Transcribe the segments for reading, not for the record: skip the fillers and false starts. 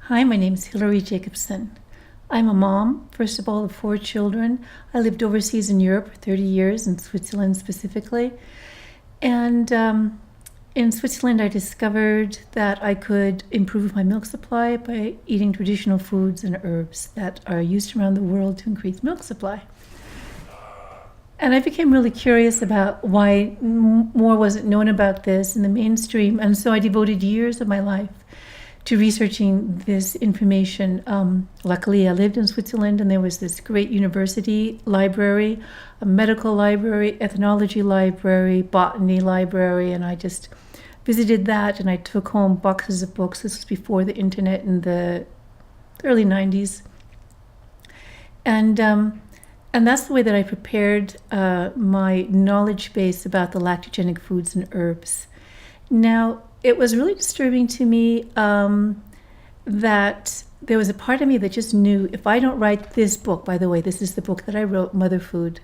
Hi, my name is Hilary Jacobson. I'm a mom, first of all, of 4 children. I lived overseas in Europe for 30 years, in Switzerland specifically. And in Switzerland, I discovered that I could improve my milk supply by eating traditional foods and herbs that are used around the world to increase milk supply. And I became really curious about why more wasn't known about this in the mainstream. And so I devoted years of my life to researching this information. Luckily, I lived in Switzerland, and there was this great university library, a medical library, ethnology library, botany library, and I just visited that, and I took home boxes of books. This was before the internet in the early 90s. And that's the way that I prepared my knowledge base about the lactogenic foods and herbs. Now, it was really disturbing to me that there was a part of me that just knew, if I don't write this book, by the way, this is the book that I wrote, Mother Food.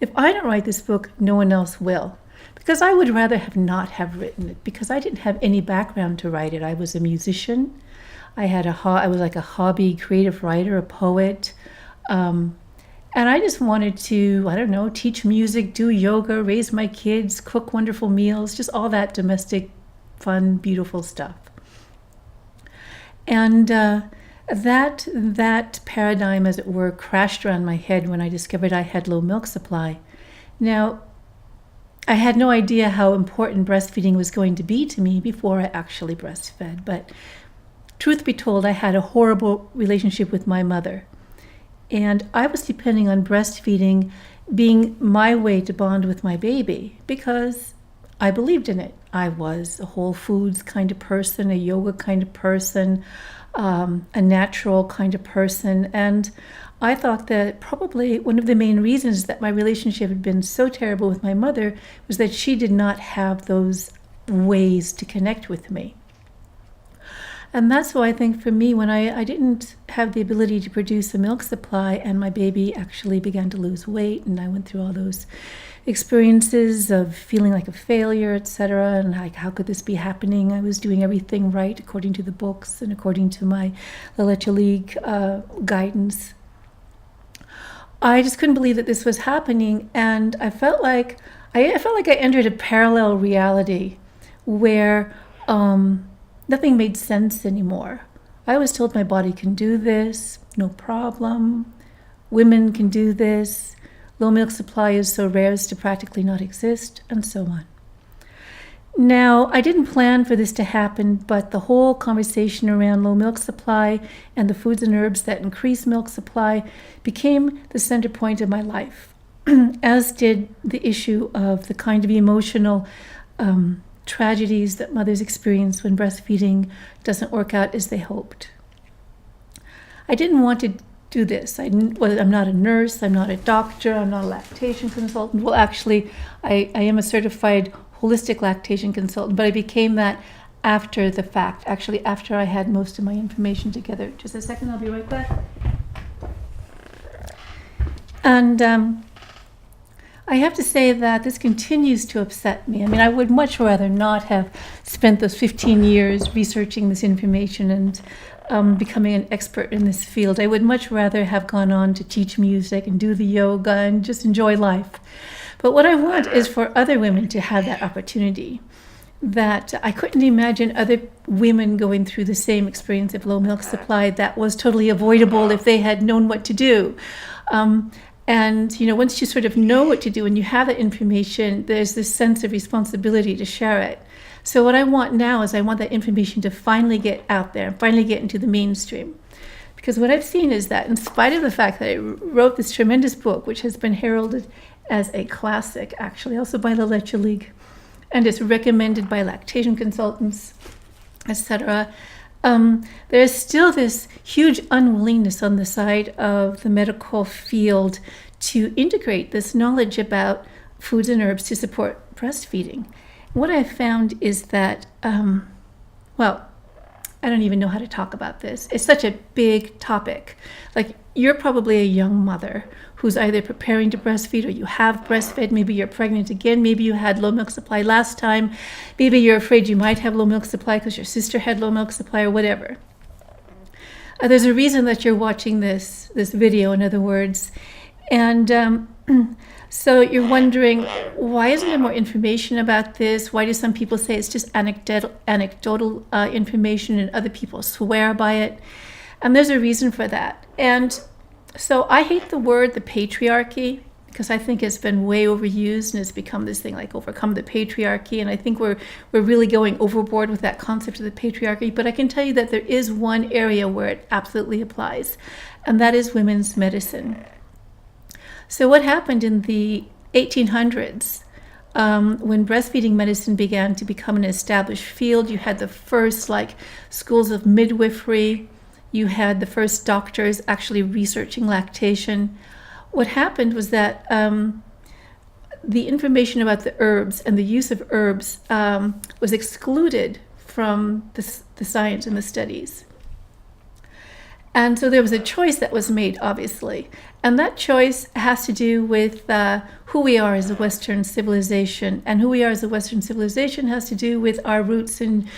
If I don't write this book, no one else will. Because I would rather have not have written it, because I didn't have any background to write it. I was a musician. I was like a hobby creative writer, a poet. And I just wanted to, teach music, do yoga, raise my kids, cook wonderful meals, just all that domestic, fun, beautiful stuff. And that paradigm, as it were, crashed around my head when I discovered I had low milk supply. Now, I had no idea how important breastfeeding was going to be to me before I actually breastfed. But truth be told, I had a horrible relationship with my mother. And I was depending on breastfeeding being my way to bond with my baby because I believed in it. I was a whole foods kind of person, a yoga kind of person, a natural kind of person. And I thought that probably one of the main reasons that my relationship had been so terrible with my mother was that she did not have those ways to connect with me. And that's why I think for me, when I didn't have the ability to produce a milk supply and my baby actually began to lose weight, and I went through all those experiences of feeling like a failure, etc., and like, how could this be happening? I was doing everything right according to the books and according to my lactogenic guidance. I just couldn't believe that this was happening, and I felt like I entered a parallel reality where nothing made sense anymore. I was told my body can do this, no problem. Women can do this. Low milk supply is so rare as to practically not exist, and so on. Now, I didn't plan for this to happen, but the whole conversation around low milk supply and the foods and herbs that increase milk supply became the center point of my life, as did the issue of the kind of emotional tragedies that mothers experience when breastfeeding doesn't work out as they hoped. I didn't want to do this. I'm not a nurse, I'm not a doctor, I'm not a lactation consultant. Well, actually, I am a certified holistic lactation consultant, but I became that after the fact, actually after I had most of my information together. Just a second, I'll be right back. And I have to say that this continues to upset me. I mean, I would much rather not have spent those 15 years researching this information and becoming an expert in this field. I would much rather have gone on to teach music and do the yoga and just enjoy life. But what I want is for other women to have that opportunity. That I couldn't imagine other women going through the same experience of low milk supply that was totally avoidable if they had known what to do. And, once you sort of know what to do and you have that information, there's this sense of responsibility to share it. So what I want now is I want that information to finally get out there and finally get into the mainstream. Because what I've seen is that in spite of the fact that I wrote this tremendous book, which has been heralded as a classic, actually, also by the Lecture League, and it's recommended by lactation consultants, etc., there's still this huge unwillingness on the side of the medical field to integrate this knowledge about foods and herbs to support breastfeeding. What I've found is that, I don't even know how to talk about this. It's such a big topic. Like, you're probably a young mother who's either preparing to breastfeed or you have breastfed. Maybe you're pregnant again. Maybe you had low milk supply last time. Maybe you're afraid you might have low milk supply because your sister had low milk supply or whatever. There's a reason that you're watching this video, in other words. And so you're wondering, why isn't there more information about this? Why do some people say it's just anecdotal information and other people swear by it? And there's a reason for that. And so I hate the patriarchy, because I think it's been way overused and it's become this thing like overcome the patriarchy. And I think we're really going overboard with that concept of the patriarchy. But I can tell you that there is one area where it absolutely applies, and that is women's medicine. So what happened in the 1800s, when breastfeeding medicine began to become an established field, you had the first schools of midwifery. You had the first doctors actually researching lactation. What happened was that the information about the herbs and the use of herbs was excluded from the science and the studies. And so there was a choice that was made, obviously. And that choice has to do with who we are as a Western civilization. And who we are as a Western civilization has to do with our roots in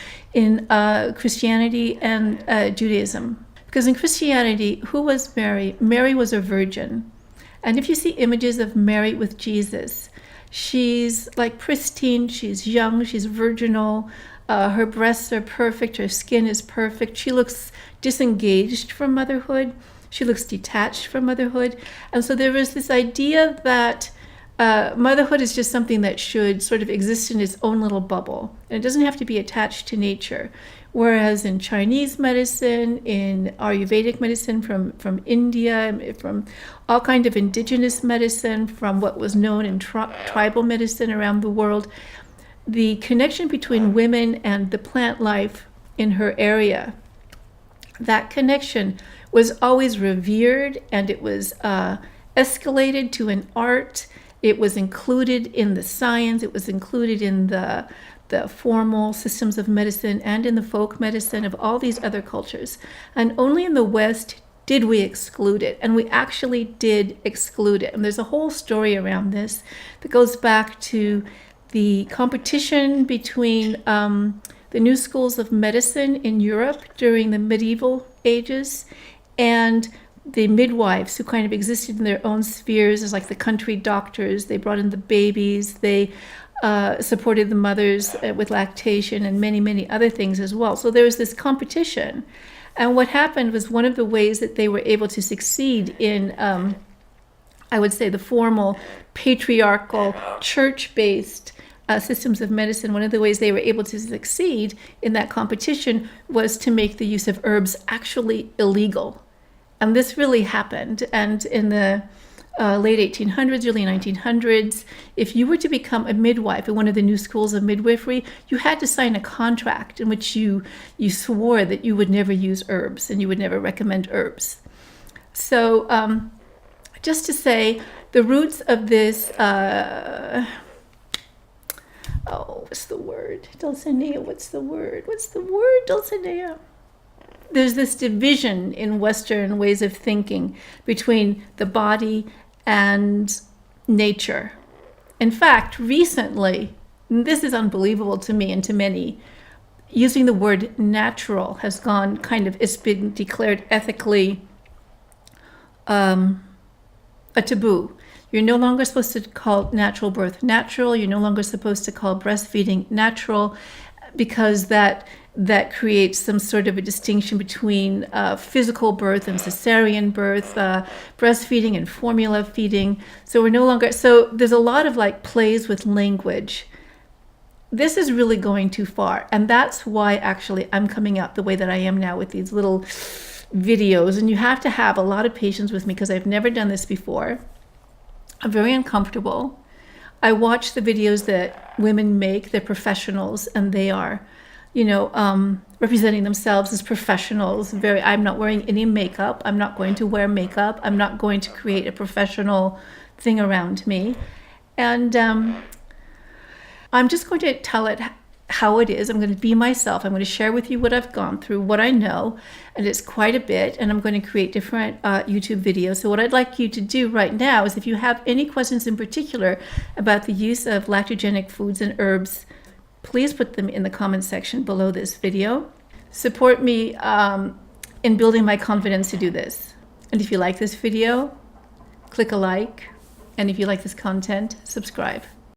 Christianity and Judaism. Because in Christianity, who was Mary? Mary was a virgin. And if you see images of Mary with Jesus, she's pristine, she's young, she's virginal, her breasts are perfect, her skin is perfect. She looks disengaged from motherhood. She looks detached from motherhood. And so there was this idea that motherhood is just something that should sort of exist in its own little bubble. And it doesn't have to be attached to nature. Whereas in Chinese medicine, in Ayurvedic medicine from India, from all kind of indigenous medicine, from what was known in tribal medicine around the world, the connection between women and the plant life in her area, that connection was always revered, and it was escalated to an art. It was included in the science. It was included in the formal systems of medicine and in the folk medicine of all these other cultures. And only in the West did we exclude it. And we actually did exclude it. And there's a whole story around this that goes back to the competition between the new schools of medicine in Europe during the medieval ages and the midwives who kind of existed in their own spheres as the country doctors. They brought in the babies. They supported the mothers with lactation and many, many other things as well. So there was this competition. And what happened was one of the ways that they were able to succeed in, I would say, the formal patriarchal church-based systems of medicine, one of the ways they were able to succeed in that competition was to make the use of herbs actually illegal. And this really happened. And in the late 1800s, early 1900s, if you were to become a midwife in one of the new schools of midwifery, you had to sign a contract in which you swore that you would never use herbs and you would never recommend herbs. So just to say, the roots of this, what's the word? Dulcinea, what's the word, Dulcinea? There's this division in Western ways of thinking between the body and nature. In fact, recently, and this is unbelievable to me and to many, using the word natural has gone it's been declared ethically a taboo. You're no longer supposed to call natural birth natural. You're no longer supposed to call breastfeeding natural, because that creates some sort of a distinction between physical birth and cesarean birth, breastfeeding and formula feeding. So we're no longer, so there's a lot of plays with language. This is really going too far. And that's why actually I'm coming out the way that I am now with these little videos. And you have to have a lot of patience with me because I've never done this before. I'm very uncomfortable. I watch the videos that women make. They're professionals, and they are, representing themselves as professionals. I'm not wearing any makeup. I'm not going to wear makeup. I'm not going to create a professional thing around me. And I'm just going to tell it how it is. I'm going to be myself. I'm going to share with you what I've gone through, what I know, and it's quite a bit, and I'm going to create different YouTube videos. So what I'd like you to do right now is, if you have any questions in particular about the use of lactogenic foods and herbs, please put them in the comment section below this video. Support me in building my confidence to do this. And if you like this video, click a like, and if you like this content, subscribe.